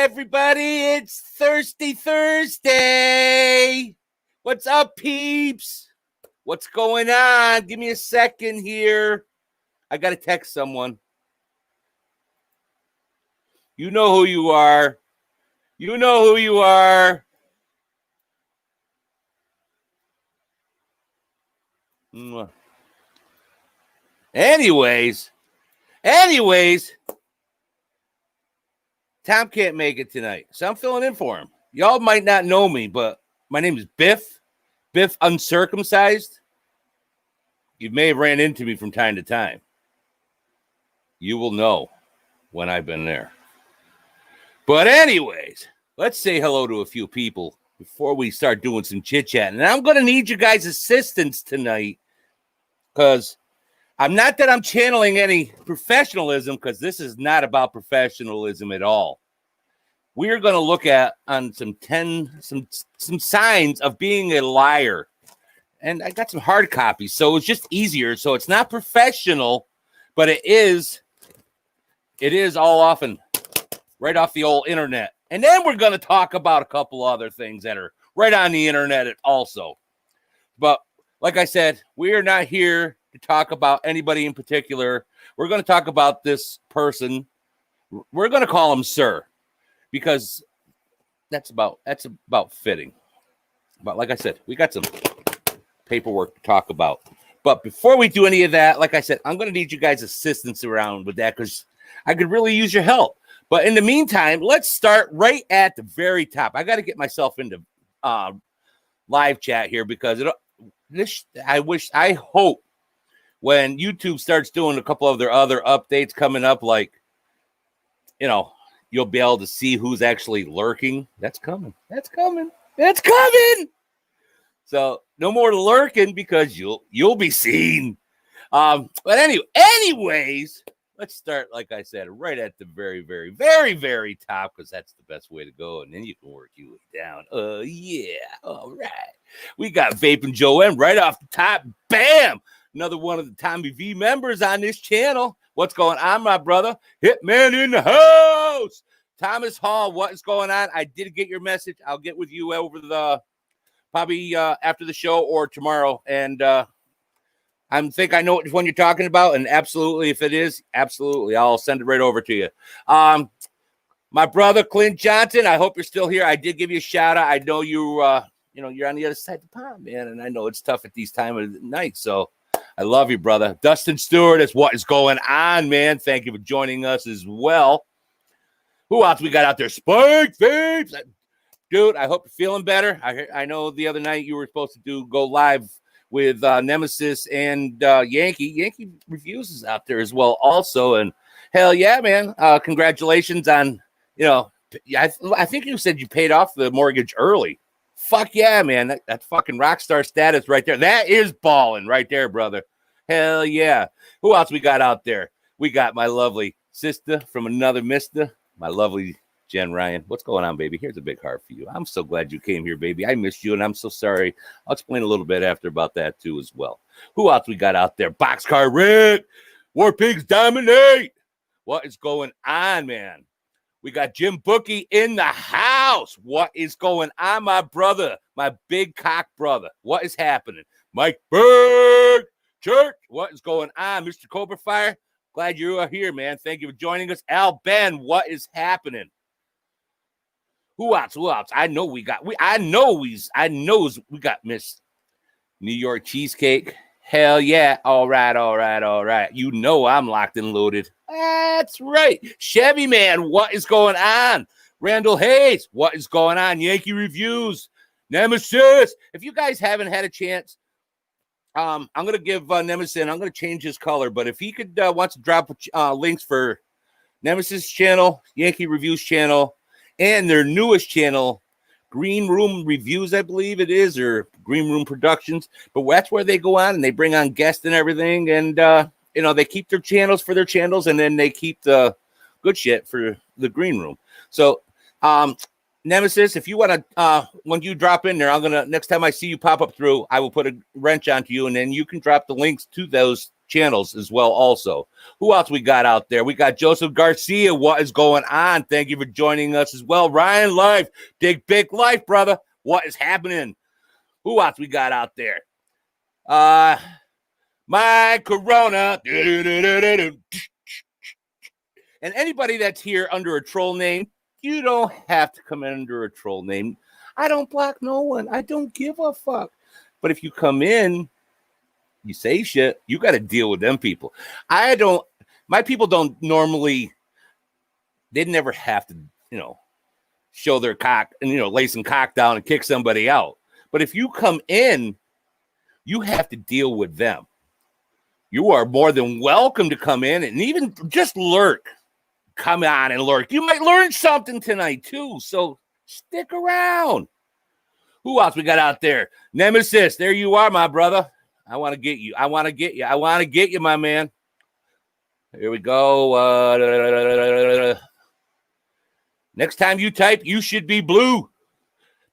everybody. It's Thirsty Thursday. What's up, peeps? What's going on? Give me a second here. I got to text someone. You know who you are. You know who you are. Anyways, Tom can't make it tonight, so I'm filling in for him. Y'all might not know me, but my name is Biff Uncircumcised. You may have ran into me from time to time. You will know when I've been there. But anyways, let's say hello to a few people before we start doing some chit-chatting. And I'm going to need you guys' assistance tonight because I'm not that I'm channeling any professionalism, because this is not about professionalism at all. We are going to look at on some signs of being a liar. And I got some hard copies, so it's just easier. So it's not professional, but it is all often right off the old internet. And then we're going to talk about a couple other things that are right on the internet also. But like I said, we are not here to talk about anybody in particular. We're going to talk about this person. We're going to call him Sir, because that's about fitting. But like I said, we got some paperwork to talk about. But before we do any of that, like I said, I'm going to need you guys' assistance around with that, because I could really use your help. But in the meantime, let's start right at the very top. I got to get myself into live chat here, because I hope when YouTube starts doing a couple of their other updates coming up, like, you'll be able to see who's actually lurking. That's coming. So no more lurking, because you'll be seen. But anyways, let's start, like I said, right at the very, very, very, very top, because that's the best way to go. And then you can work your way down. Yeah. All right. We got Vaping Joe M right off the top. Bam. Another one of the Tommy V members on this channel. What's going on, my brother? Hitman in the house. Thomas Hall, what is going on? I did get your message. I'll get with you over the probably after the show or tomorrow. And I think I know which one you're talking about. And absolutely, if it is, absolutely, I'll send it right over to you. My brother, Clint Johnson, I hope you're still here. I did give you a shout out. I know you're on the other side of the pond, man. And I know it's tough at these times of the night. So I love you, brother. Dustin Stewart is what is going on, man. Thank you for joining us as well. Who else we got out there? Spike Vapes. Dude, I hope you're feeling better. I know the other night you were supposed to go live with Nemesis and Yankee. Yankee Reviews is out there as well also. And hell yeah, man. Congratulations on, I think you said you paid off the mortgage early. Fuck yeah, man. That's fucking rock star status right there. That is balling right there, brother. Hell yeah. Who else we got out there? We got my lovely sister from another mister, my lovely Jen Ryan. What's going on, baby? Here's a big heart for you. I'm so glad you came here, baby. I missed you, and I'm so sorry. I'll explain a little bit after about that, too, as well. Who else we got out there? Boxcar Rick. War Pigs dominate. What is going on, man? We got Jim Bookie in the house. What is going on, my brother? My big cock brother. What is happening? Mike Berg Church. What is going on? Mr. Cobra Fire. Glad you are here, man. Thank you for joining us. Al Ben, what is happening? Who else? I know we got Miss New York Cheesecake. Hell yeah. All right. You know I'm locked and loaded. That's right. Chevy Man, what is going on? Randall Hayes, what is going on? Yankee Reviews. Nemesis. If you guys haven't had a chance, I'm going to give Nemesis, I'm going to change his color, but if he could wants to drop links for Nemesis channel, Yankee Reviews channel, and their newest channel, Green Room Reviews, I believe it is, or Green Room Productions. But that's where they go on and they bring on guests and everything. And, they keep their channels for their channels, and then they keep the good shit for the Green Room. So, Nemesis, if you want to, when you drop in there, next time I see you pop up through, I will put a wrench onto you, and then you can drop the links to those channels as well also. Who else we got out there? We got Joseph Garcia. What is going on? Thank you for joining us as well. Ryan Life, big life, brother. What is happening? Who else we got out there? My Corona. And anybody that's here under a troll name, you don't have to come in under a troll name. I don't block no one. I don't give a fuck. But if you come in, you say shit, you got to deal with them people. My people don't normally, they never have to, show their cock and, lay some cock down and kick somebody out. But if you come in, you have to deal with them. You are more than welcome to come in and even just lurk. Come on and lurk. You might learn something tonight too. So stick around. Who else we got out there? Nemesis, there you are, my brother. I want to get you. I want to get you, my man. Here we go. Next time you type, you should be blue.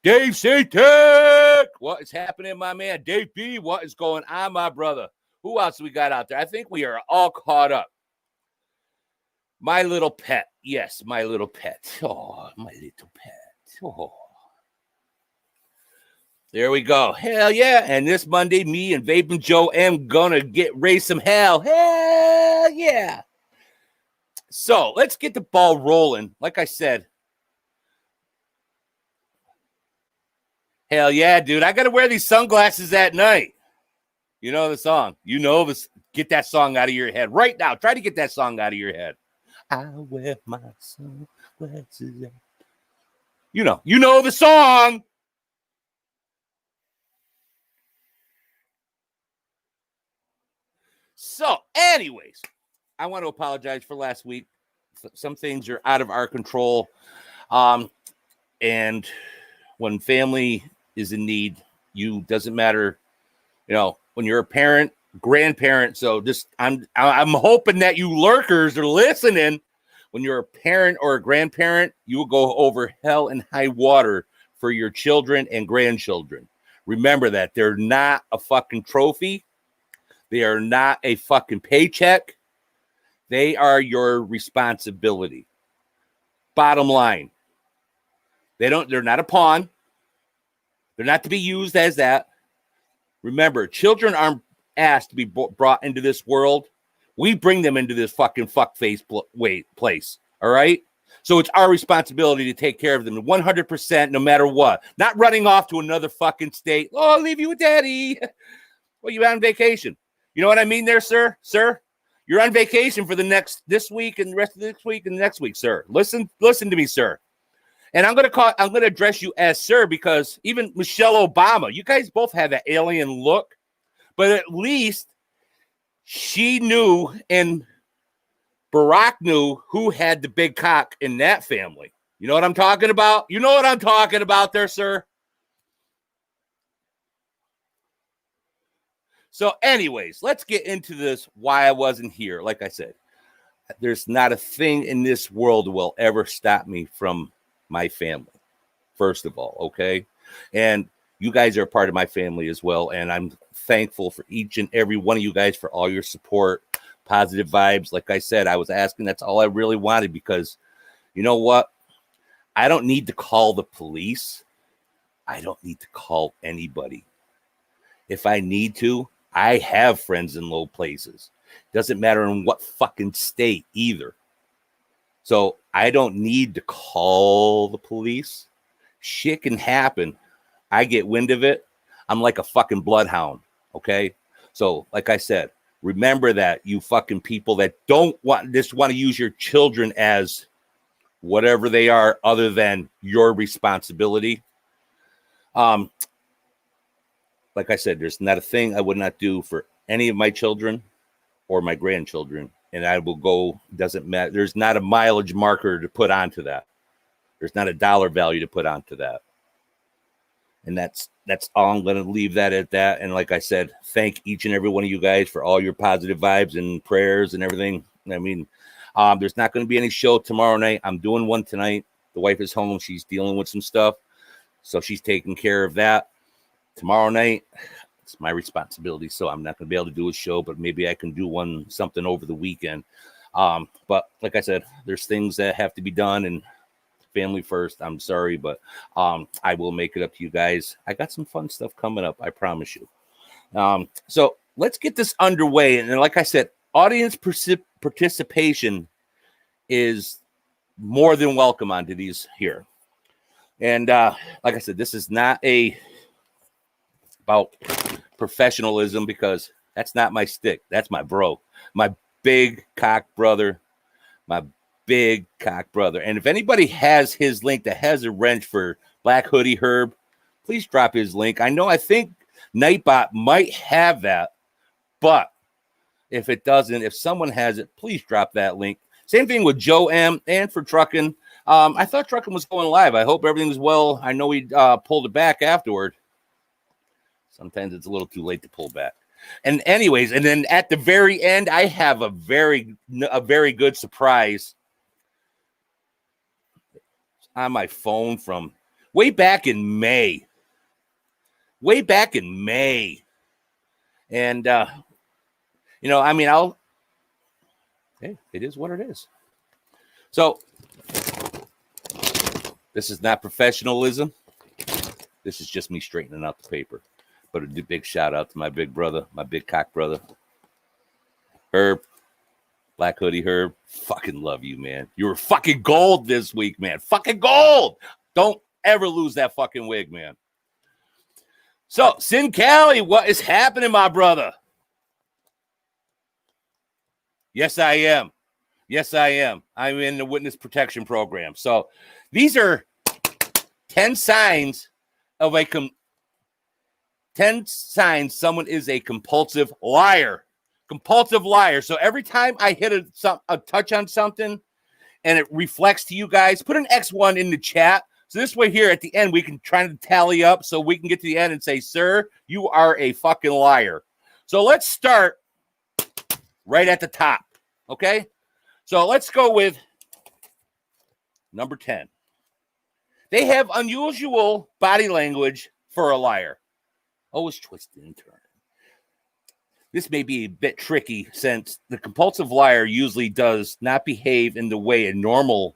Dave Satek. What is happening, my man? Dave B, what is going on, my brother? Who else we got out there? I think we are all caught up. My little pet. Yes, my little pet. Oh, my little pet. Oh. There we go. Hell yeah. And this Monday, me and Vaping Joe am going to raise some hell. Hell yeah. So let's get the ball rolling. Like I said. Hell yeah, dude. I got to wear these sunglasses at night. You know the song. You know this. Get that song out of your head right now. Try to get that song out of your head. I wear my sunglasses. You know the song. So, anyways, I want to apologize for last week. Some things are out of our control. And when family is in need, doesn't matter, when you're a parent, grandparent. So I'm hoping that you lurkers are listening. When you're a parent or a grandparent, you will go over hell and high water for your children and grandchildren. Remember that they're not a fucking trophy. They are not a fucking paycheck. They are your responsibility. Bottom line. They're not a pawn. They're not to be used as that. Remember, children aren't asked to be brought into this world. We bring them into this fucking fuckface place. All right? So it's our responsibility to take care of them 100% no matter what. Not running off to another fucking state. Oh, I'll leave you with daddy. Well, you're on vacation. You know what I mean there, sir? Sir, you're on vacation for this week and the rest of this week and next week, sir. Listen to me, sir. And I'm going to address you as sir because even Michelle Obama, you guys both have that alien look, but at least she knew and Barack knew who had the big cock in that family. You know what I'm talking about? You know what I'm talking about there, sir? So anyways, let's get into this, why I wasn't here. Like I said, there's not a thing in this world will ever stop me from my family, first of all, okay? And you guys are a part of my family as well, and I'm thankful for each and every one of you guys for all your support, positive vibes. Like I said, I was asking, that's all I really wanted because you know what? I don't need to call the police. I don't need to call anybody. If I need to, I have friends in low places. Doesn't matter in what fucking state either. So I don't need to call the police. Shit can happen. I get wind of it. I'm like a fucking bloodhound. Okay. So like I said, remember that you fucking people that don't want to use your children as whatever they are other than your responsibility. Like I said, there's not a thing I would not do for any of my children or my grandchildren. And I will go, doesn't matter. There's not a mileage marker to put onto that. There's not a dollar value to put onto that. And that's all. I'm going to leave that at that. And like I said, thank each and every one of you guys for all your positive vibes and prayers and everything. I mean, there's not going to be any show tomorrow night. I'm doing one tonight. The wife is home. She's dealing with some stuff. So she's taking care of that. Tomorrow night, It's my responsibility, so I'm not going to be able to do a show, but maybe I can do something over the weekend. But like I said, there's things that have to be done, and family first. I'm sorry, but I will make it up to you guys. I got some fun stuff coming up, I promise you. So let's get this underway. And like I said, audience participation is more than welcome onto these here. And like I said, this is not about professionalism, because that's not my stick. That's my bro, my big cock brother, my big cock brother. And if anybody has his link that has a wrench for Black Hoodie Herb, please drop his link. I think Nightbot might have that, but if it doesn't, if someone has it, please drop that link. Same thing with Joe M. and for Truckin'. I thought Truckin' was going live. I hope everything's well. I know he pulled it back afterward. Sometimes it's a little too late to pull back. And anyways, and then at the very end, I have a very good surprise on my phone from way back in May. And, hey, it is what it is. So this is not professionalism. This is just me straightening out the paper. But a big shout out to my big brother, my big cock brother, Herb, Black Hoodie Herb. Fucking love you, man. You were fucking gold this week, man. Fucking gold. Don't ever lose that fucking wig, man. So, Sin Cali, what is happening, my brother? Yes, I am. I'm in the witness protection program. So, these are 10 signs of 10 signs someone is a compulsive liar. So every time I hit a touch on something and it reflects to you guys, put an X1 in the chat. So this way here at the end, we can try to tally up so we can get to the end and say, sir, you are a fucking liar. So let's start right at the top. Okay. So let's go with number 10. They have unusual body language for a liar. Always twisting and turning. This may be a bit tricky since the compulsive liar usually does not behave in the way a normal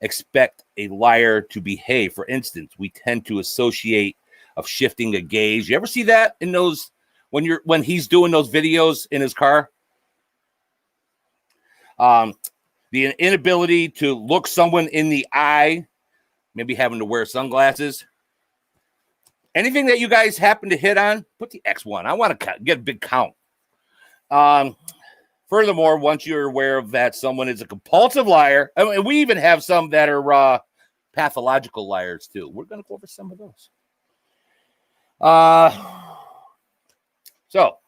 expect a liar to behave. For instance, we tend to associate of shifting a gaze. You ever see that in those when he's doing those videos in his car? The inability to look someone in the eye, maybe having to wear sunglasses. Anything that you guys happen to hit on, put the X1. I want to get a big count. Furthermore, once you're aware of that someone is a compulsive liar, and we even have some that are pathological liars too. We're going to go over some of those. So,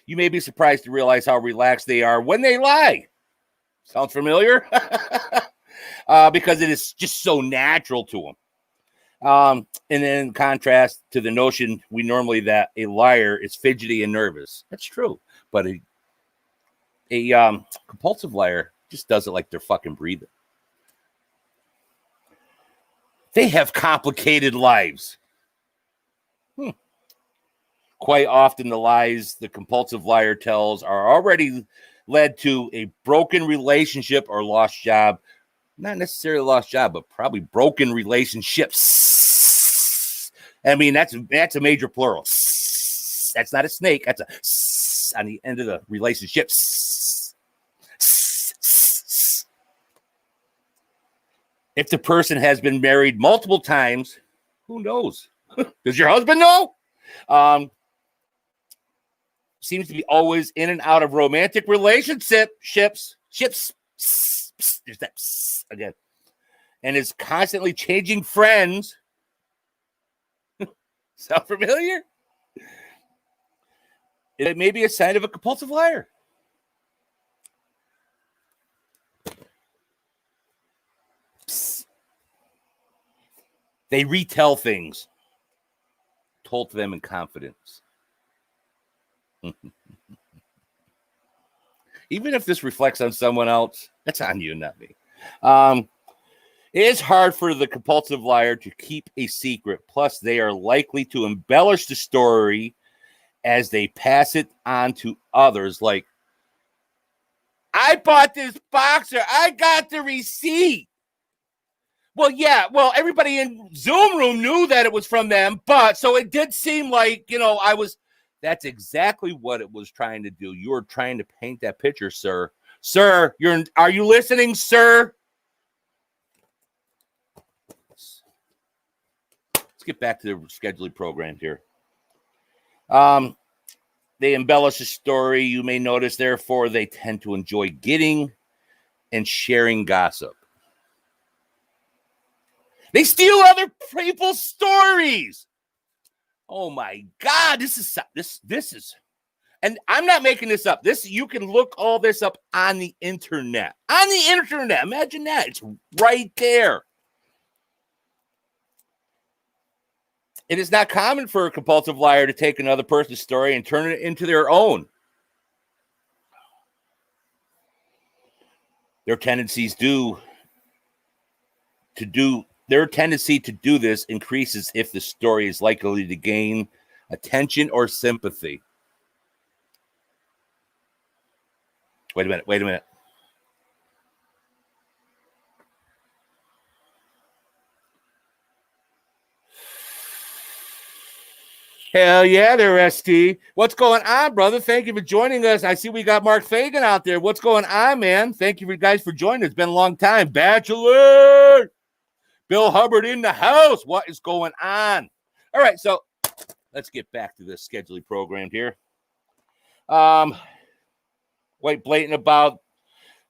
you may be surprised to realize how relaxed they are when they lie. Sounds familiar? Because it is just so natural to them. And in contrast to the notion we normally that a liar is fidgety and nervous. That's true. But a compulsive liar just does it like they're fucking breathing. They have complicated lives. Quite often the lies the compulsive liar tells are already led to a broken relationship or lost job. Not necessarily lost job, but probably broken relationships. I mean, that's a major plural. That's not a snake. That's a on the end of the relationship. If the person has been married multiple times, who knows? Does your husband know? Seems to be always in and out of romantic relationships. There's that again. And is constantly changing friends. Sound familiar? It may be a sign of a compulsive liar. They retell things told to them in confidence. Even if this reflects on someone else, that's on you, not me. It is hard for the compulsive liar to keep a secret. Plus, they are likely to embellish the story as they pass it on to others. Like, I bought this boxer. I got the receipt. Well, yeah. Well, everybody in Zoom room knew that it was from them. But so it did seem like, that's exactly what it was trying to do. You were trying to paint that picture, sir. Sir, are you listening, sir? Let's get back to the scheduling program here. They embellish the story. You may notice, therefore, they tend to enjoy getting and sharing gossip. They steal other people's stories. Oh my God, this is, and I'm not making this up. You can look all this up on the internet. On the internet, imagine that. It's right there. It is not common for a compulsive liar to take another person's story and turn it into their own. Their tendency to do this increases if the story is likely to gain attention or sympathy. Wait a minute. Hell yeah, there, ST. What's going on, brother? Thank you for joining us. I see we got Mark Fagan out there. What's going on, man? Thank you guys for joining us. It's been a long time. Bachelor! Bill Hubbard in the house. What is going on? All right, so let's get back to this scheduling program here. Quite blatant about,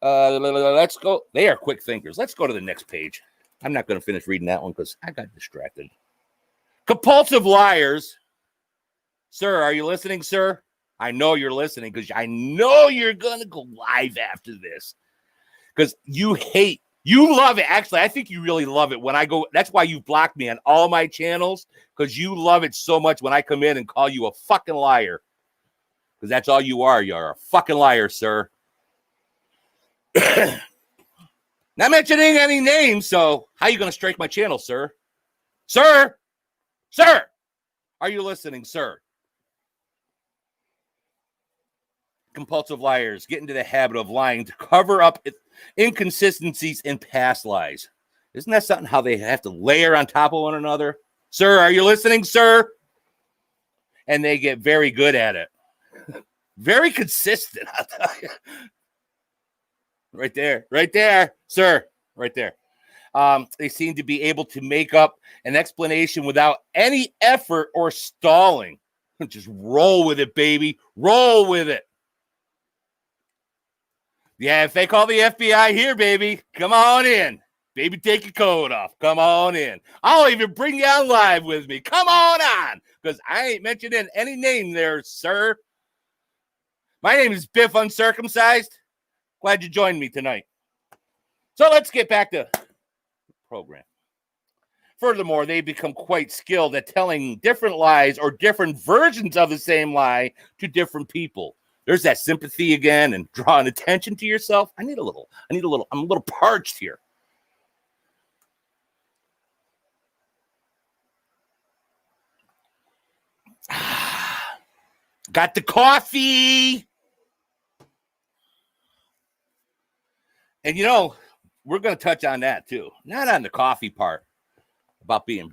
let's go. They are quick thinkers. Let's go to the next page. I'm not going to finish reading that one because I got distracted. Compulsive liars. Sir, are you listening, sir? I know you're listening because I know you're going to go live after this because you love it. Actually, I think you really love it when I go. That's why you blocked me on all my channels because you love it so much when I come in and call you a fucking liar because that's all you are. You're a fucking liar, sir. Not mentioning any names, so how are you going to strike my channel, sir? Sir, are you listening, sir? Compulsive liars get into the habit of lying to cover up inconsistencies in past lies. Isn't that something how they have to layer on top of one another? Sir, are you listening, sir? And they get very good at it. Very consistent, I'll tell you. Right there, sir, right there. They seem to be able to make up an explanation without any effort or stalling. Just roll with it, baby. Roll with it. Yeah, if they call the FBI here, baby, come on in. Baby, take your coat off. Come on in. I'll even bring you on live with me. Come on. Because I ain't mentioning any name there, sir. My name is Biff Uncircumcised. Glad you joined me tonight. So let's get back to the program. Furthermore, they become quite skilled at telling different lies or different versions of the same lie to different people. There's that sympathy again and drawing attention to yourself. I'm a little parched here. Got the coffee. And we're going to touch on that too. Not on the coffee part about being,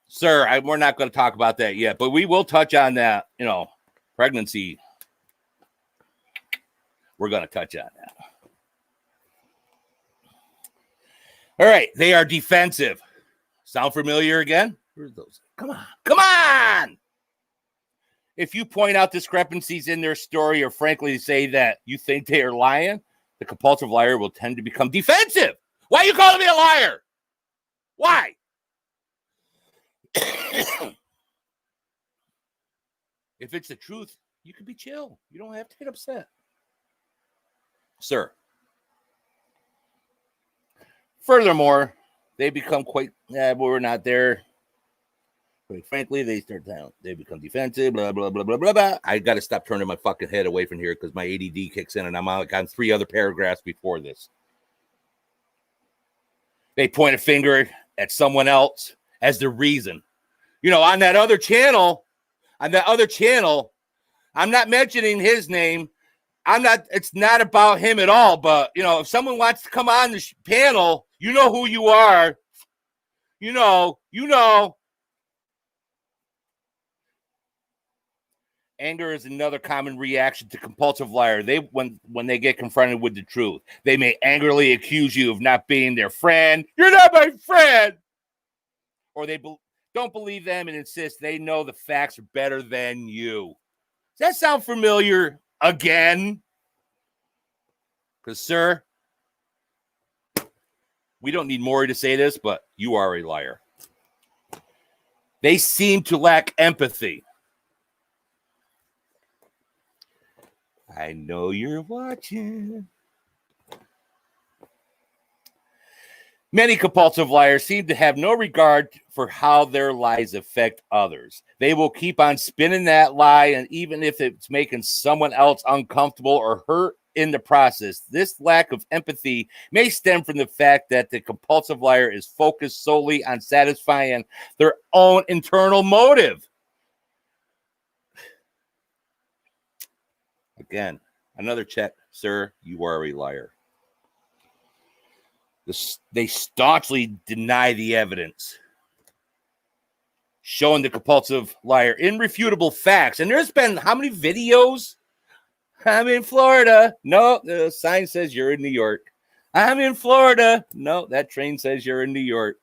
sir, we're not going to talk about that yet, but we will touch on that, pregnancy. We're going to touch on that. All right. They are defensive. Sound familiar again? Where's those? Come on. If you point out discrepancies in their story or frankly say that you think they are lying, the compulsive liar will tend to become defensive. Why are you calling me a liar? Why? If it's the truth, you can be chill. You don't have to get upset. Sir. Furthermore, they become quite, we're not there. Quite frankly, they become defensive, blah, blah, blah, blah, blah, blah. I got to stop turning my fucking head away from here because my ADD kicks in and I'm on 3 other paragraphs before this. They point a finger at someone else as the reason. On that other channel, I'm not mentioning his name. It's not about him at all. But, if someone wants to come on the panel, you know who you are. You know. Anger is another common reaction to compulsive liar. When they get confronted with the truth, they may angrily accuse you of not being their friend. You're not my friend. Or they don't believe them and insist they know the facts are better than you. Does that sound familiar again? Because, sir, we don't need Maury to say this, but you are a liar. They seem to lack empathy. I know you're watching. Many compulsive liars seem to have no regard for how their lies affect others. They will keep on spinning that lie, and even if it's making someone else uncomfortable or hurt in the process, this lack of empathy may stem from the fact that the compulsive liar is focused solely on satisfying their own internal motive. Again, another check, sir, you are a liar. They staunchly deny the evidence showing the compulsive liar irrefutable facts. And there's been how many videos? I'm in Florida. No, the sign says you're in New York. I'm in Florida. No, that train says you're in New York.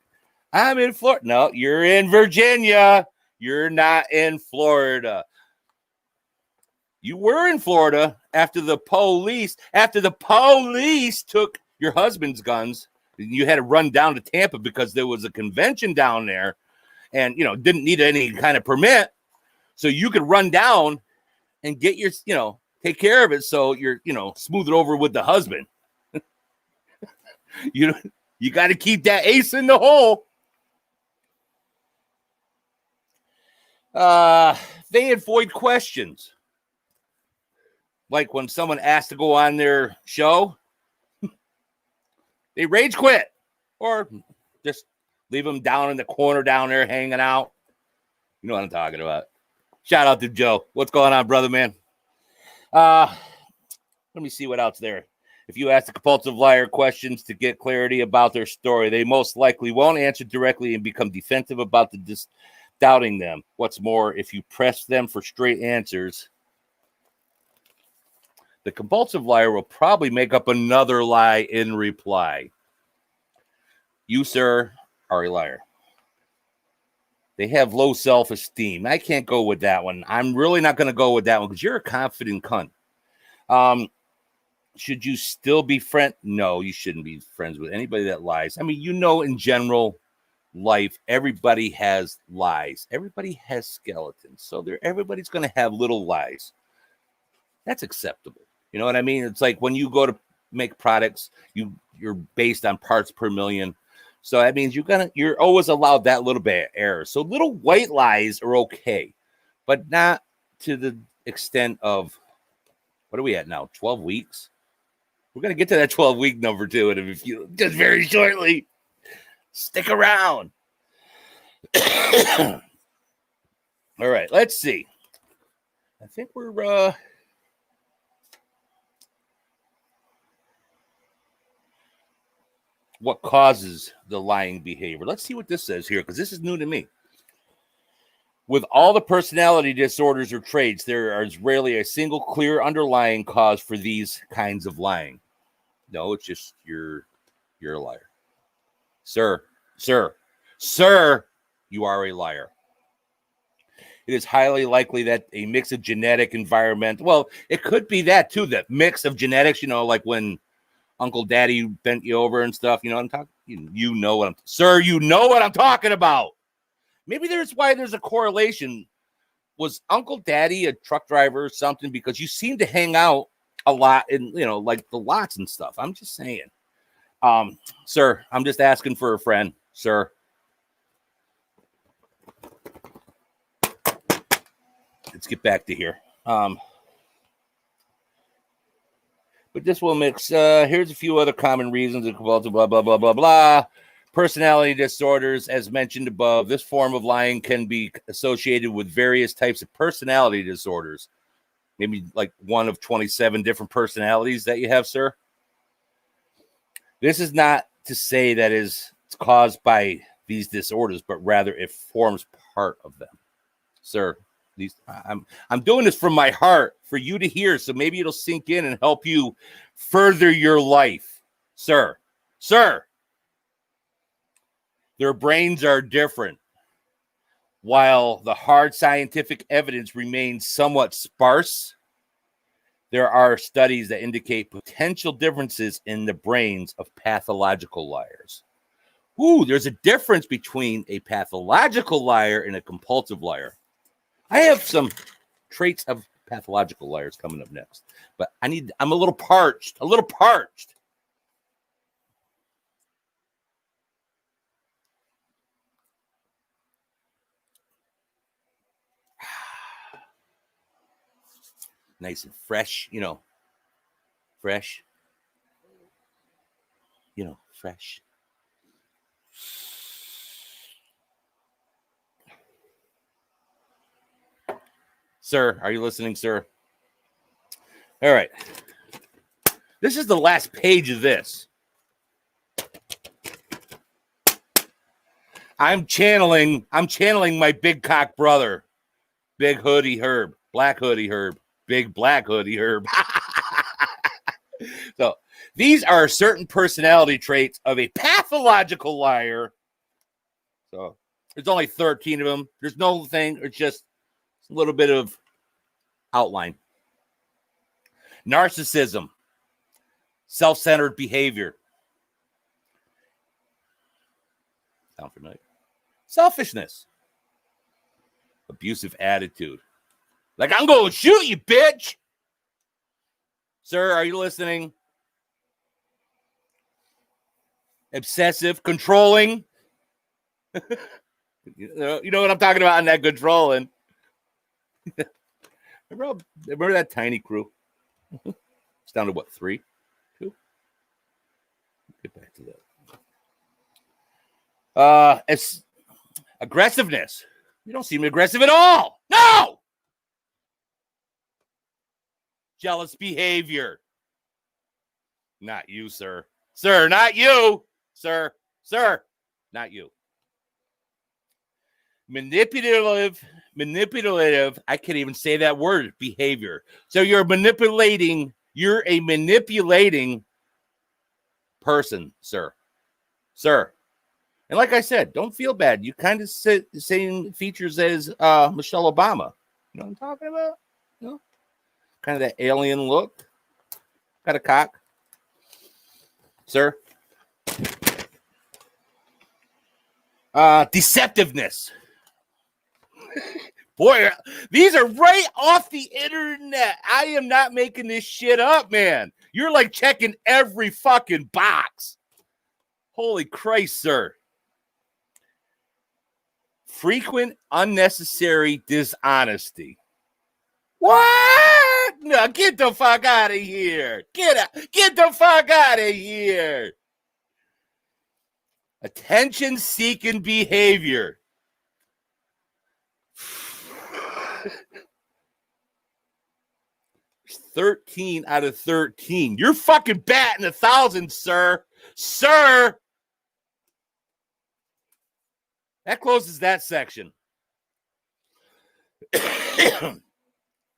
I'm in Florida. No, you're in Virginia. You're not in Florida. You were in Florida after the police took your husband's guns. You had to run down to Tampa because there was a convention down there and, didn't need any kind of permit. So you could run down and get your, take care of it. So you're, smooth it over with the husband. You got to keep that ace in the hole. They avoid questions. Like when someone asks to go on their show, they rage quit or just leave them down in the corner down there hanging out. You know what I'm talking about. Shout out to Joe. What's going on, brother, man? Let me see what else there. If you ask the compulsive liar questions to get clarity about their story, they most likely won't answer directly and become defensive about doubting them. What's more, if you press them for straight answers, the compulsive liar will probably make up another lie in reply. You, sir, are a liar. They have low self-esteem. I can't go with that one. I'm really not going to go with that one because you're a confident cunt. Should you still be friends? No, you shouldn't be friends with anybody that lies. I mean, in general life, everybody has lies. Everybody has skeletons. So everybody's going to have little lies. That's acceptable. You know what I mean? It's like when you go to make products, you're based on parts per million. So that means you're always allowed that little bit of error. So little white lies are okay, but not to the extent of, what are we at now? 12 weeks? We're going to get to that 12-week number too. And if you just very shortly, stick around. All right, let's see. I think we're, what causes the lying behavior. Let's see what this says here, because this is new to me. With all the personality disorders or traits, there is rarely a single clear underlying cause for these kinds of lying. No, it's just you're a liar. Sir, you are a liar. It is highly likely that a mix of genetic environment, well, it could be that too, that mix of genetics, like when Uncle Daddy bent you over and stuff. You know what I'm talking? You know what I'm talking about. Maybe there's a correlation. Was Uncle Daddy a truck driver or something? Because you seem to hang out a lot in, like the lots and stuff. I'm just saying. Sir, I'm just asking for a friend, sir. Let's get back to here. But this will mix. Here's a few other common reasons. Blah, blah, blah, blah, blah, blah. Personality disorders, as mentioned above, this form of lying can be associated with various types of personality disorders. Maybe like one of 27 different personalities that you have, sir. This is not to say that it's caused by these disorders, but rather it forms part of them, sir. I'm doing this from my heart for you to hear, so maybe it'll sink in and help you further your life, sir. Sir. Their brains are different. While the hard scientific evidence remains somewhat sparse, there are studies that indicate potential differences in the brains of pathological liars. Ooh, there's a difference between a pathological liar and a compulsive liar. I have some traits of pathological liars coming up next, but I'm a little parched. Nice and fresh, fresh, fresh. Sir, are you listening, sir? All right. This is the last page of this. I'm channeling my big cock brother, Big Hoodie Herb, Black Hoodie Herb. Big Black Hoodie Herb. So these are certain personality traits of a pathological liar. So there's only 13 of them. There's no thing. It's just a little bit of outline. Narcissism. Self-centered behavior. Sound familiar? Selfishness. Abusive attitude. Like, I'm going to shoot you, bitch. Sir, are you listening? Obsessive, controlling. You know what I'm talking about on that controlling. Remember that tiny crew? It's down to what, 3? 2? Get back to that. It's aggressiveness. You don't seem aggressive at all. No! Jealous behavior. Not you, sir. Sir, not you. Sir, not you. Manipulative, I can't even say that word, behavior. So you're a manipulating person, sir. And like I said, don't feel bad. You kind of same features as Michelle Obama. You know what I'm talking about? Kind of that alien look. Got a cock. Sir. Deceptiveness. Boy, these are right off the internet. I am not making this shit up, man. You're like checking every fucking box. Holy Christ, sir. Frequent unnecessary dishonesty. What? No, get the fuck out of here. Get the fuck out of here. Attention-seeking behavior. There's 13 out of 13. You're fucking batting 1,000, sir. Sir. That closes that section.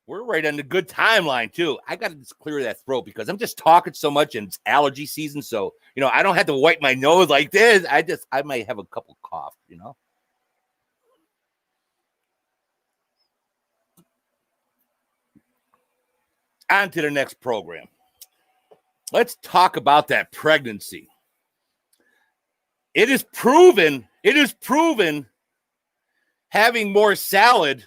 We're right on the good timeline, too. I got to just clear that throat because I'm just talking so much and it's allergy season. So, I don't have to wipe my nose like this. I might have a couple cough, On to the next program. Let's talk about that pregnancy. It is proven having more salad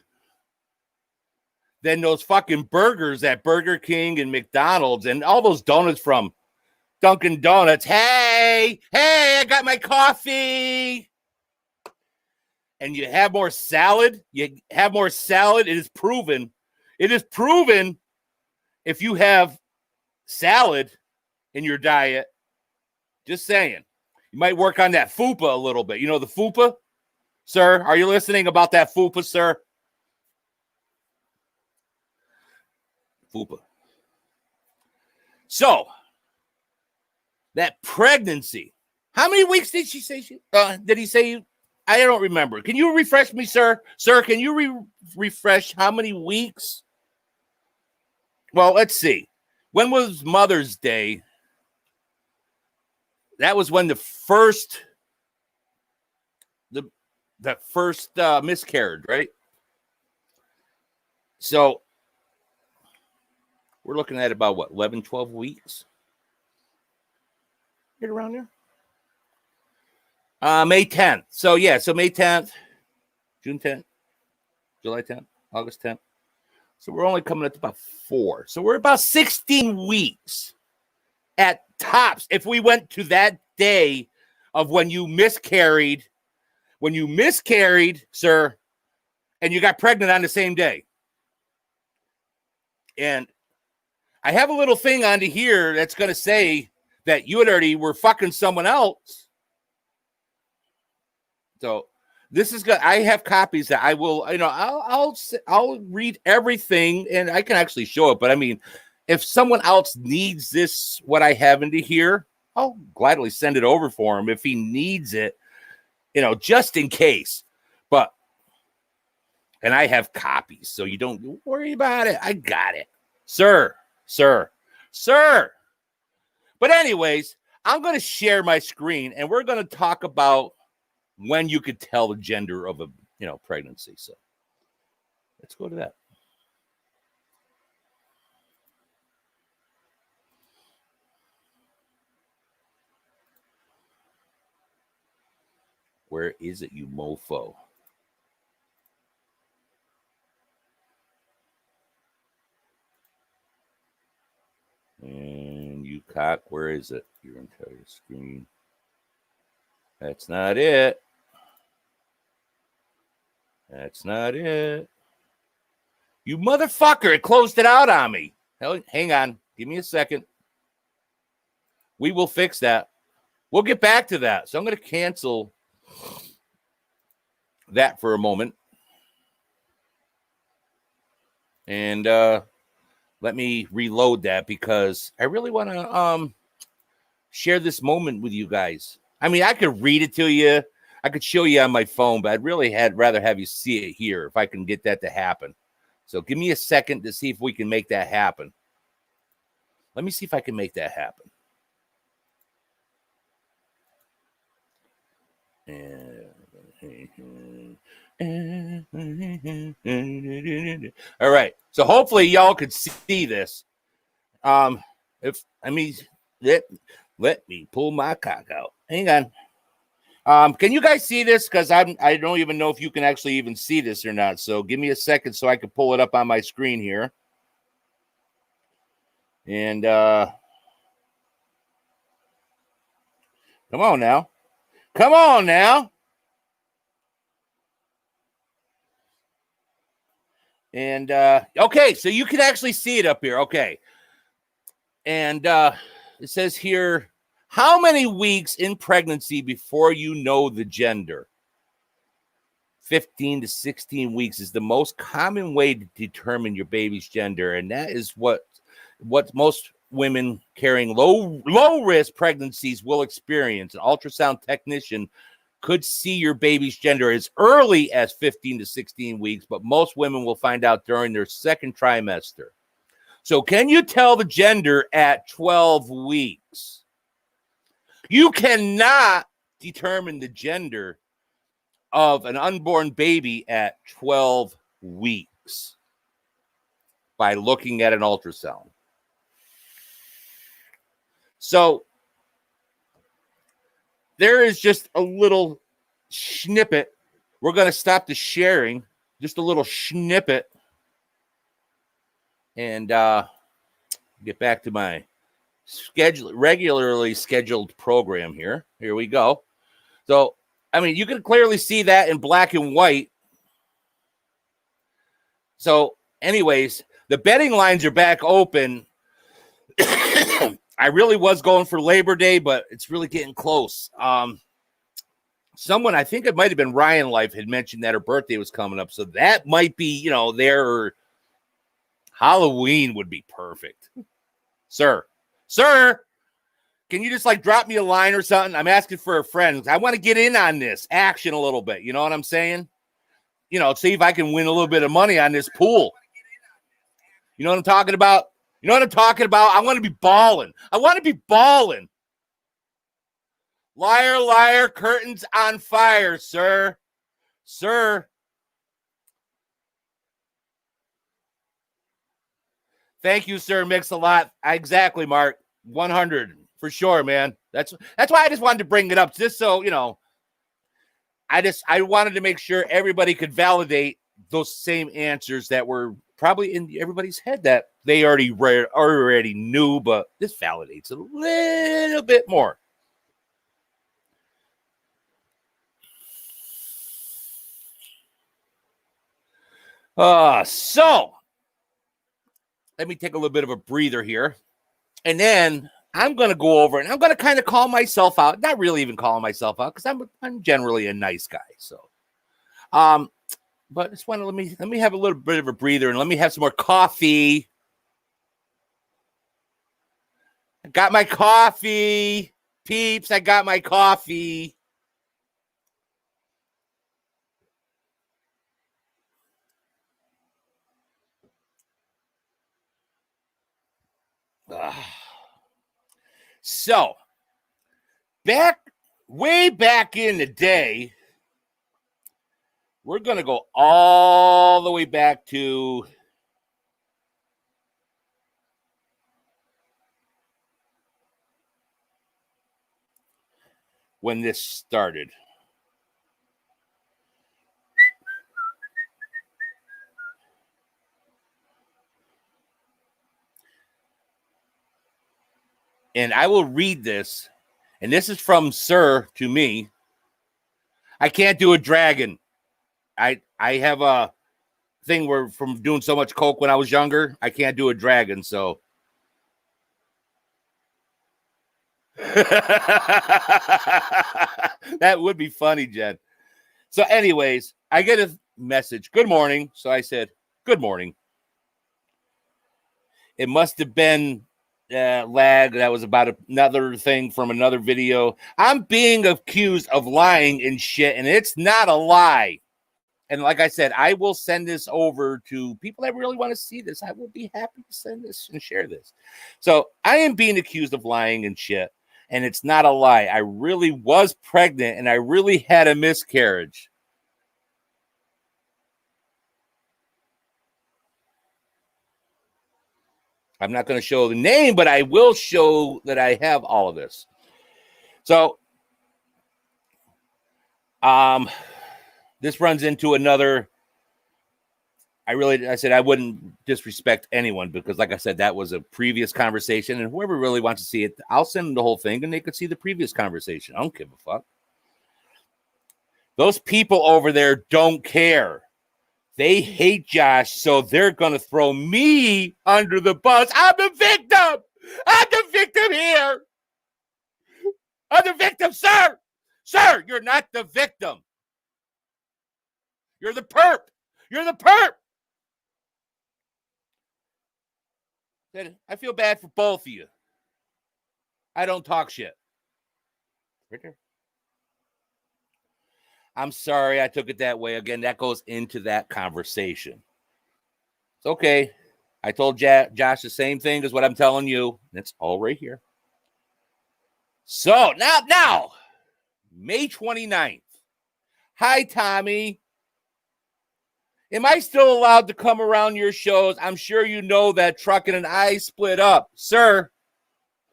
than those fucking burgers at Burger King and McDonald's and all those donuts from Dunkin' Donuts. Hey, I got my coffee. And you have more salad. It is proven. If you have salad in your diet, just saying, You might work on that fupa a little bit. You know the fupa, sir? Are you listening about that fupa, sir? Fupa. So, that pregnancy. How many weeks did she say did he say? I don't remember. Can you refresh me, sir? Sir, can you refresh how many weeks? Well, let's see. When was Mother's Day? That was when the first miscarriage, right? So we're looking at about what, 11, 12 weeks? Get around there. May 10th. So yeah, so May 10th, June 10th, July 10th, August 10th. So we're only coming up to about 4. So we're about 16 weeks at tops. If we went to that day of when you miscarried, sir, and you got pregnant on the same day. And I have a little thing onto here that's going to say that you had already were fucking someone else. So this is good. I have copies that I will, I'll read everything and I can actually show it. But I mean, if someone else needs this, what I have into here, I'll gladly send it over for him if he needs it, just in case. And I have copies, so you don't worry about it. I got it. Sir. But anyways, I'm going to share my screen and we're going to talk about when you could tell the gender of a, pregnancy. So let's go to that. Where is it, you mofo? And you cock, where is it? Your entire screen. That's not it. You motherfucker, it closed it out on me. Hang on. Give me a second. We will fix that. We'll get back to that. So I'm going to cancel that for a moment. And let me reload that because I really want to share this moment with you guys. I mean, I could read it to you. I could show you on my phone, but I'd really rather have you see it here if I can get that to happen. So give me a second to see if we can make that happen. Let me see if I can make that happen. All right. So hopefully y'all could see this. Let me pull my cock out. Hang on. Can you guys see this? Because I don't even know if you can actually even see this or not. So give me a second so I can pull it up on my screen here. And come on now. And okay, so you can actually see it up here. Okay. And it says here, how many weeks in pregnancy before you know the gender? 15 to 16 weeks is the most common way to determine your baby's gender. And that is what most women carrying low risk pregnancies will experience. An ultrasound technician could see your baby's gender as early as 15 to 16 weeks, but most women will find out during their second trimester. So can you tell the gender at 12 weeks? You cannot determine the gender of an unborn baby at 12 weeks by looking at an ultrasound. So there is just a little snippet. We're going to stop the sharing, just a little snippet, and get back to my regularly scheduled program here. Here we go. So, I mean, you can clearly see that in black and white. So, anyways, the betting lines are back open. I really was going for Labor Day, but it's really getting close. Someone, I think it might have been Ryan Life, had mentioned that her birthday was coming up. So that might be, their Halloween would be perfect. Sir, can you just drop me a line or something? I'm asking for a friend. I want to get in on this action a little bit. You know what I'm saying? See if I can win a little bit of money on this pool. You know what I'm talking about? I want to be balling. Liar, liar, curtains on fire, sir. Thank you, sir. Mix a lot. Exactly, Mark. 100 for sure, man. That's why I just wanted to bring it up, just so I wanted to make sure everybody could validate those same answers that were probably in everybody's head that they already knew, but this validates a little bit more. So let me take a little bit of a breather here, and then I'm going to go over and I'm going to kind of call myself out. Not really even calling myself out, because I'm generally a nice guy. So, but I just want to let me have a little bit of a breather, and let me have some more coffee. I got my coffee, peeps. I got my coffee. So, way back in the day, we're going to go all the way back to when this started. And I will read this, and this is from Sir to me. I can't do a dragon. I have a thing where from doing so much coke when I was younger, I can't do a dragon. So that would be funny, Jen. So anyways, I get a message. Good morning. So I said, good morning. It must have been lag. That was about another thing from another video. I'm being accused of lying and shit, and it's not a lie. And like I said, I will send this over to people that really want to see this. I will be happy to send this and share this. So I am being accused of lying and shit, and it's not a lie. I really was pregnant, and I really had a miscarriage. I'm not going to show the name, but I will show that I have all of this. So, this runs into another. I said I wouldn't disrespect anyone, because, like I said, that was a previous conversation, and whoever really wants to see it, I'll send them the whole thing, and they could see the previous conversation. I don't give a fuck. Those people over there don't care. They hate Josh, so they're going to throw me under the bus. I'm the victim. I'm the victim here. I'm the victim, sir. Sir, you're not the victim. You're the perp. You're the perp. I feel bad for both of you. I don't talk shit. Right there. I'm sorry I took it that way. Again, that goes into that conversation. It's okay. I told Josh the same thing as what I'm telling you. It's all right here. So now, May 29th. Hi, Tommy. Am I still allowed to come around your shows? I'm sure you know that Truckin' and I split up. Sir,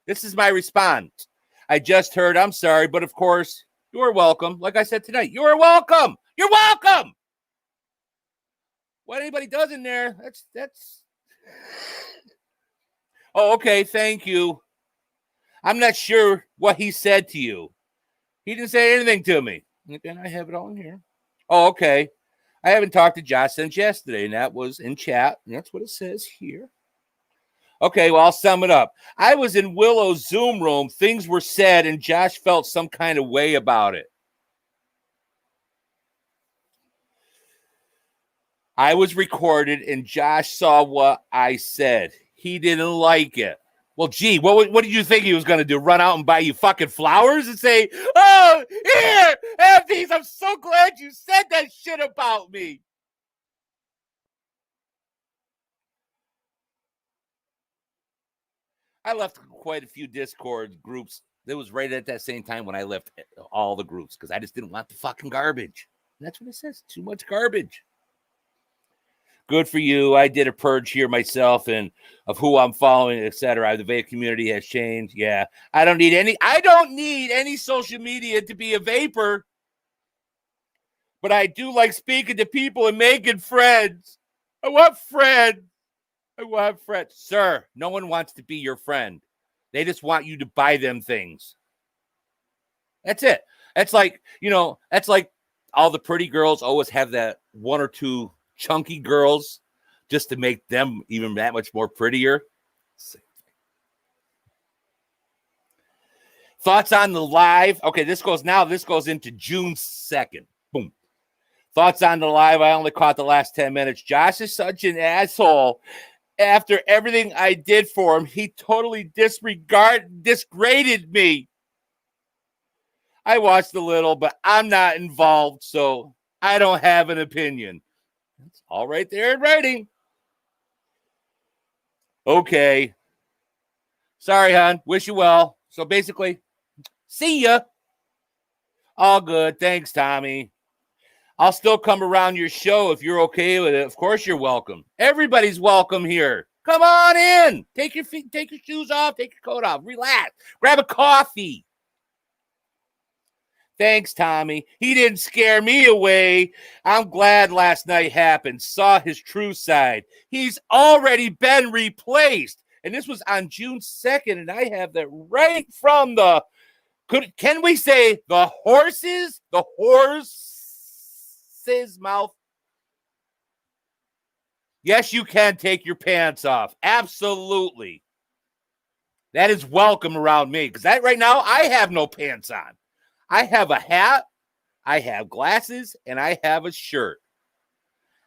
this is my response. I just heard, I'm sorry, but of course, you're welcome. Like I said tonight, you're welcome. You're welcome. What anybody does in there, that's. Oh, okay. Thank you. I'm not sure what he said to you. He didn't say anything to me. And I have it all in here. Oh, okay. I haven't talked to Josh since yesterday, and that was in chat. And that's what it says here. Okay, well, I'll sum it up. I was in Willow's Zoom room. Things were said, and Josh felt some kind of way about it. I was recorded, and Josh saw what I said. He didn't like it. Well, gee, what did you think he was going to do? Run out and buy you fucking flowers and say, oh, here, have these. I'm so glad you said that shit about me. I left quite a few Discord groups. That was right at that same time when I left all the groups because I just didn't want the fucking garbage. And that's what it says. Too much garbage. Good for you. I did a purge here myself and of who I'm following, etc. The vape community has changed. Yeah. I don't need any social media to be a vapor. But I do like speaking to people and making friends. I want friends. Sir, no one wants to be your friend. They just want you to buy them things. That's it. That's like, that's like all the pretty girls always have that one or two chunky girls just to make them even that much more prettier. Thoughts on the live? Okay, this goes into June 2nd. Boom. Thoughts on the live? I only caught the last 10 minutes. Josh is such an asshole. After everything I did for him, he totally disgraded me. I watched a little, but I'm not involved, so I don't have an opinion. It's all right there in writing. Okay. Sorry, hon. Wish you well. So basically, see ya. All good. Thanks, Tommy. I'll still come around your show if you're okay with it. Of course you're welcome. Everybody's welcome here. Come on in. Take your shoes off. Take your coat off. Relax. Grab a coffee. Thanks, Tommy. He didn't scare me away. I'm glad last night happened. Saw his true side. He's already been replaced. And this was on June 2nd, and I have that right from can we say the horse's mouth? Yes, you can take your pants off. Absolutely. That is welcome around me because right now I have no pants on. I have a hat, I have glasses, and I have a shirt.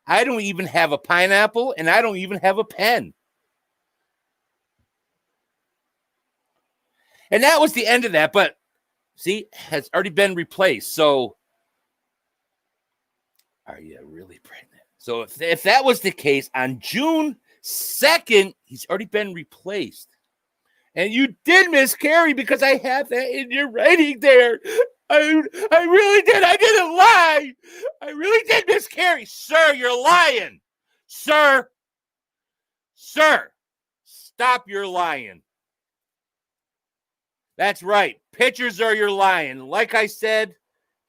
I don't even have a pineapple, and I don't even have a pen. And that was the end of that, but see, has already been replaced. So, are you really pregnant? So, if that was the case, on June 2nd, he's already been replaced. And you did miscarry because I have that in your writing there. I really did. I didn't lie. I really did miscarry. Sir, you're lying. Sir, stop your lying. That's right. Pictures are your lying. Like I said,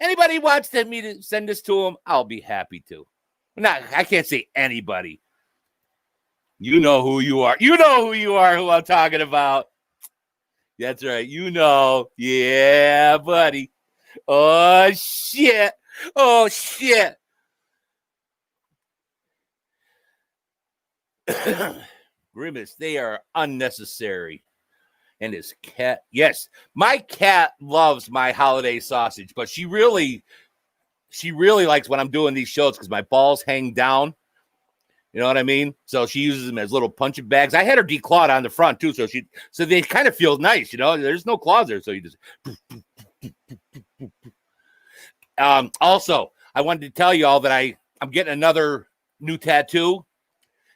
anybody wants me to send this to them, I'll be happy to. I can't say anybody. You know who you are. You know who you are, who I'm talking about. That's right. You know. Yeah, buddy. Oh, shit. Grimace, they are unnecessary. And his cat, yes, my cat loves my holiday sausage, but she really likes when I'm doing these shows because my balls hang down. You know what I mean? So she uses them as little punching bags. I had her declawed on the front too, so they kind of feel nice. There's no claws there, so you just. Also, I wanted to tell you all that I'm getting another new tattoo.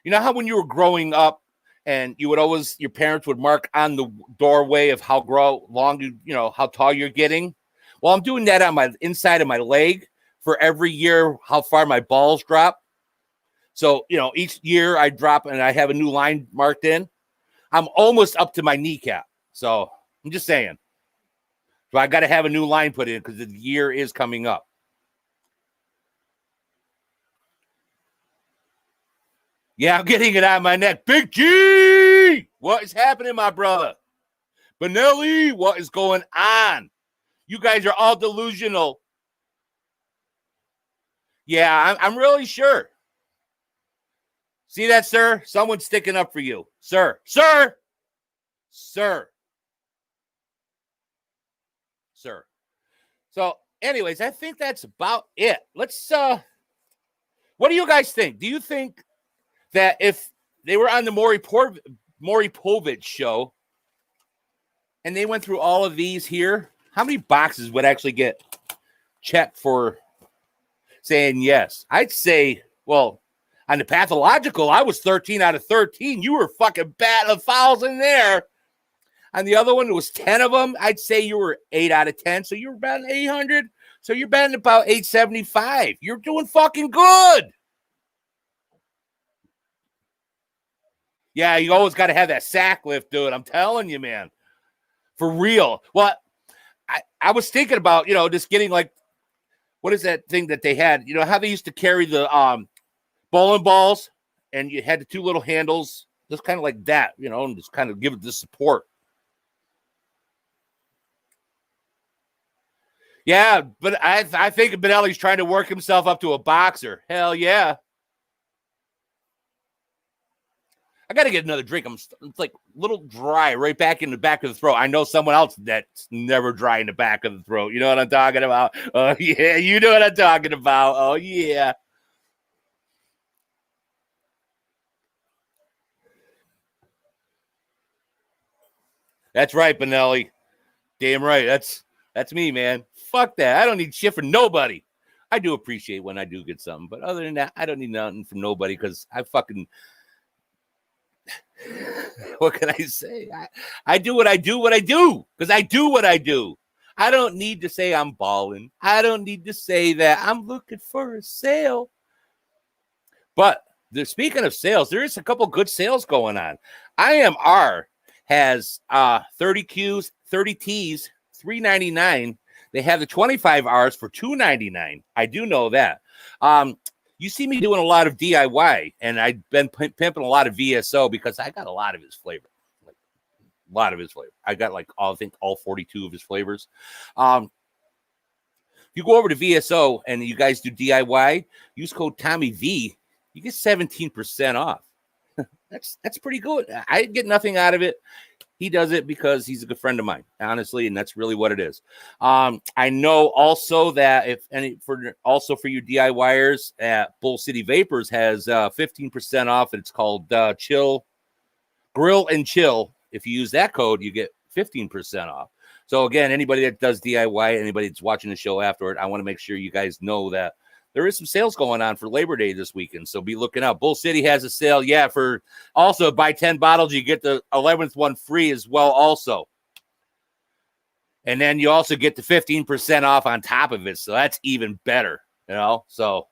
You know how when you were growing up and you would always, your parents would mark on the doorway of how how tall you're getting? Well, I'm doing that on my inside of my leg for every year, how far my balls drop. So, each year I drop and I have a new line marked in. I'm almost up to my kneecap. So I'm just saying. So I got to have a new line put in because the year is coming up. Yeah, I'm getting it on my neck. Big G! What is happening, my brother? Benelli, what is going on? You guys are all delusional. Yeah, I'm really sure. See that, sir? Someone's sticking up for you. Sir. Sir. Sir. Sir. So, anyways, I think that's about it. Let's, what do you guys think? Do you think that if they were on the Maury Povich show and they went through all of these here, how many boxes would actually get checked for saying yes? I'd say, well, on the pathological, I was 13 out of 13. You were fucking batting 1,000 there. On the other one, it was 10 of them. I'd say you were 8 out of 10. So you were batting 800. So you're batting about 875. You're doing fucking good. Yeah, you always got to have that sack lift, dude. I'm telling you, man. For real. Well, I was thinking about, just getting like, what is that thing that they had? You know, how they used to carry the bowling balls and you had the two little handles, just kind of like that, and just kind of give it the support. Yeah, but I think Benelli's trying to work himself up to a boxer. Hell yeah. I got to get another drink. It's like a little dry right back in the back of the throat. I know someone else that's never dry in the back of the throat. You know what I'm talking about? Oh, yeah. You know what I'm talking about. Oh, yeah. That's right, Benelli. Damn right. That's me, man. Fuck that. I don't need shit from nobody. I do appreciate when I do get something, but other than that, I don't need nothing from nobody because I fucking... What can I say? I do what I do because I do what I do. I don't need to say I'm balling. I don't need to say that I'm looking for a sale. But speaking of sales, there is a couple good sales going on. IMR has 30 Qs, 30 Ts, $3.99. They have the 25 Rs for $2.99. I do know that. You see me doing a lot of DIY, and I've been pimping a lot of VSO because I got a lot of his flavor. Like, a lot of his flavor. I got I think all 42 of his flavors. If you go over to VSO and you guys do DIY, use code Tommy V, you get 17% off. That's pretty good. I get nothing out of it. He does it because he's a good friend of mine, honestly, and that's really what it is. I know also that for you DIYers, Bull City Vapors has 15% off. It's called Grill and Chill. If you use that code, you get 15% off. So again, anybody that does DIY, anybody that's watching the show afterward, I want to make sure you guys know that there is some sales going on for Labor Day this weekend, so be looking out. Bull City has a sale, for also buy 10 bottles, you get the 11th one free as well also. And then you also get the 15% off on top of it, so that's even better, so.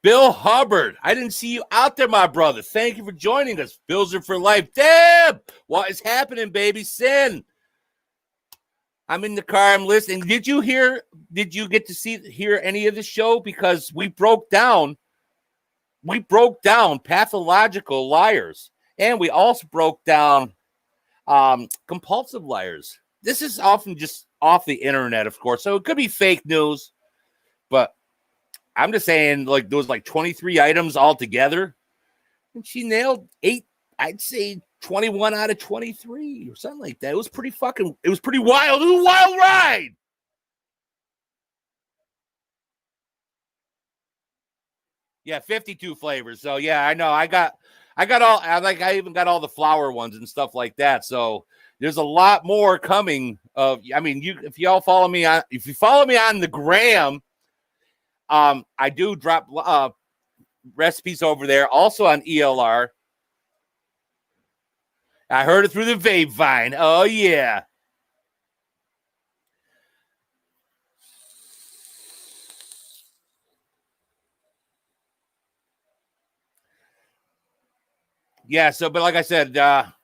Bill Hubbard, I didn't see you out there, my brother. Thank you for joining us. Bills are for life. Deb, what is happening, baby? Sin. I'm in the car. I'm listening. Did you get to hear any of the show? Because we broke down pathological liars, and we also broke down compulsive liars. This is often just off the internet, of course, so it could be fake news, but I'm just saying, like, there was like 23 items altogether, and she nailed 8. I'd say 21 out of 23 or something like that. It was pretty wild. It was a wild ride. Yeah, 52 flavors. So yeah, I know. I even got all the flower ones and stuff like that. So there's a lot more coming. If you follow me on the gram, I do drop recipes over there. Also on ELR. I heard it through the vape vine. Oh, yeah. Yeah, but like I said, I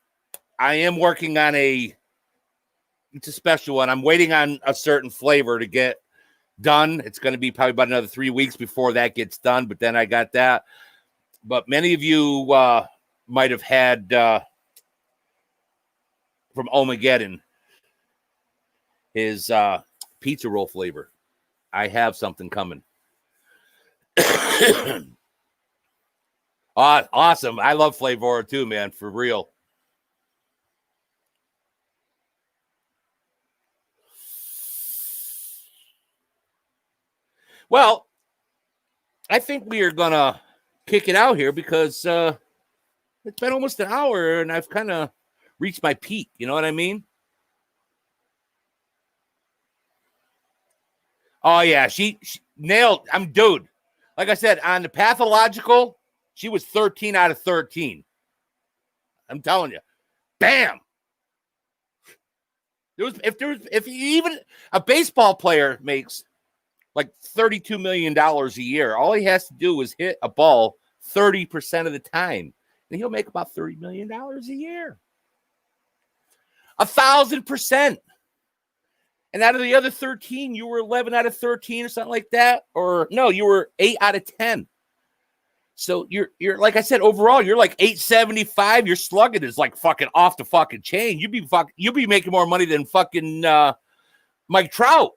am working on it's a special one. I'm waiting on a certain flavor to get done. It's going to be probably about another 3 weeks before that gets done, but then I got that. But many of you might have had... from Omegeddon, his pizza roll flavor. I have something coming. Awesome. I love Flavor too, man, for real. Well, I think we are going to kick it out here because it's been almost an hour and I've kind of reached my peak. You know what I mean? Oh, yeah. She nailed. Dude. Like I said, on the pathological, she was 13 out of 13. I'm telling you. Bam. If even a baseball player makes like $32 million a year, all he has to do is hit a ball 30% of the time, and he'll make about $30 million a year. 1,000%. And out of the other 13, you were 11 out of 13 or something like that. Or no, you were 8 out of 10. So you're like I said, overall, you're like 875. Your slugging is like fucking off the fucking chain. You'll be making more money than fucking Mike Trout.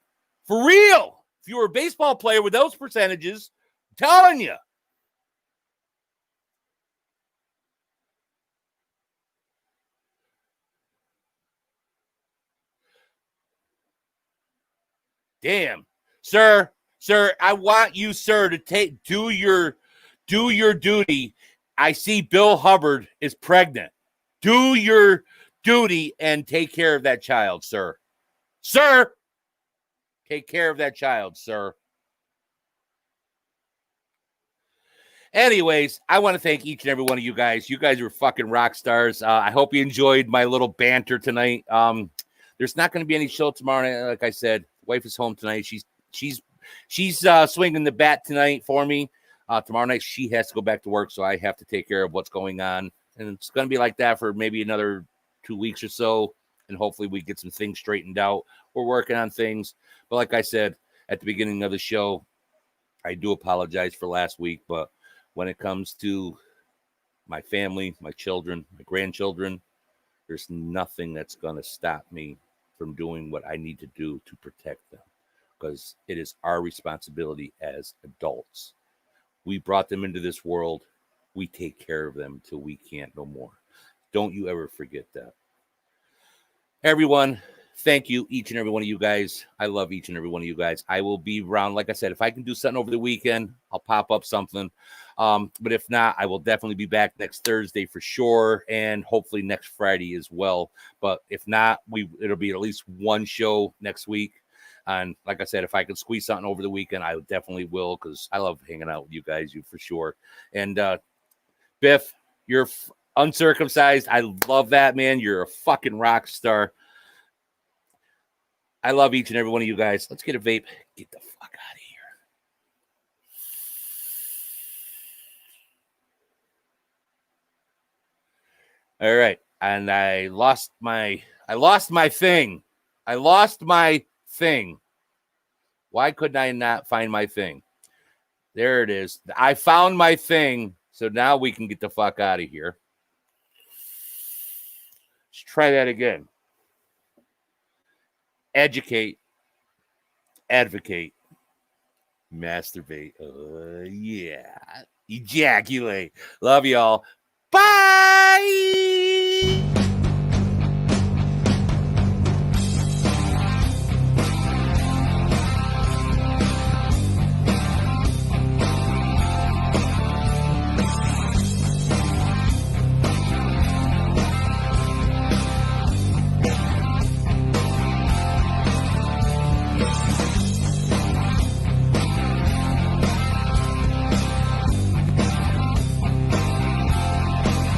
For real. If you were a baseball player with those percentages, I'm telling you. Damn. Sir, I want you, sir, to do your duty. I see Bill Hubbard is pregnant. Do your duty and take care of that child, sir. Sir, take care of that child, sir. Anyways, I want to thank each and every one of you guys. You guys are fucking rock stars. I hope you enjoyed my little banter tonight. There's not going to be any show tomorrow night. Like I said, wife is home tonight. She's swinging the bat tonight for me. Tomorrow night she has to go back to work, so I have to take care of what's going on. And it's going to be like that for maybe another 2 weeks or so. And hopefully we get some things straightened out. We're working on things. But like I said at the beginning of the show, I do apologize for last week. But when it comes to my family, my children, my grandchildren, there's nothing that's going to stop me from doing what I need to do to protect them, because it is our responsibility as adults. We brought them into this world. We take care of them till we can't no more. Don't you ever forget that. Everyone, thank you, each and every one of you guys. I love each and every one of you guys. I will be around. Like I said, if I can do something over the weekend, I'll pop up something. But if not, I will definitely be back next Thursday for sure, and hopefully next Friday as well. But if not, it'll be at least one show next week. And like I said, if I can squeeze something over the weekend, I definitely will, because I love hanging out with you guys, you for sure. And Biff, you're uncircumcised. I love that, man. You're a fucking rock star. I love each and every one of you guys. Let's get a vape. Get the fuck out of here. All right. And I lost my thing. I lost my thing. Why couldn't I not find my thing? There it is. I found my thing. So now we can get the fuck out of here. Let's try that again. Educate, advocate, masturbate. Yeah. Ejaculate. Love y'all. Bye.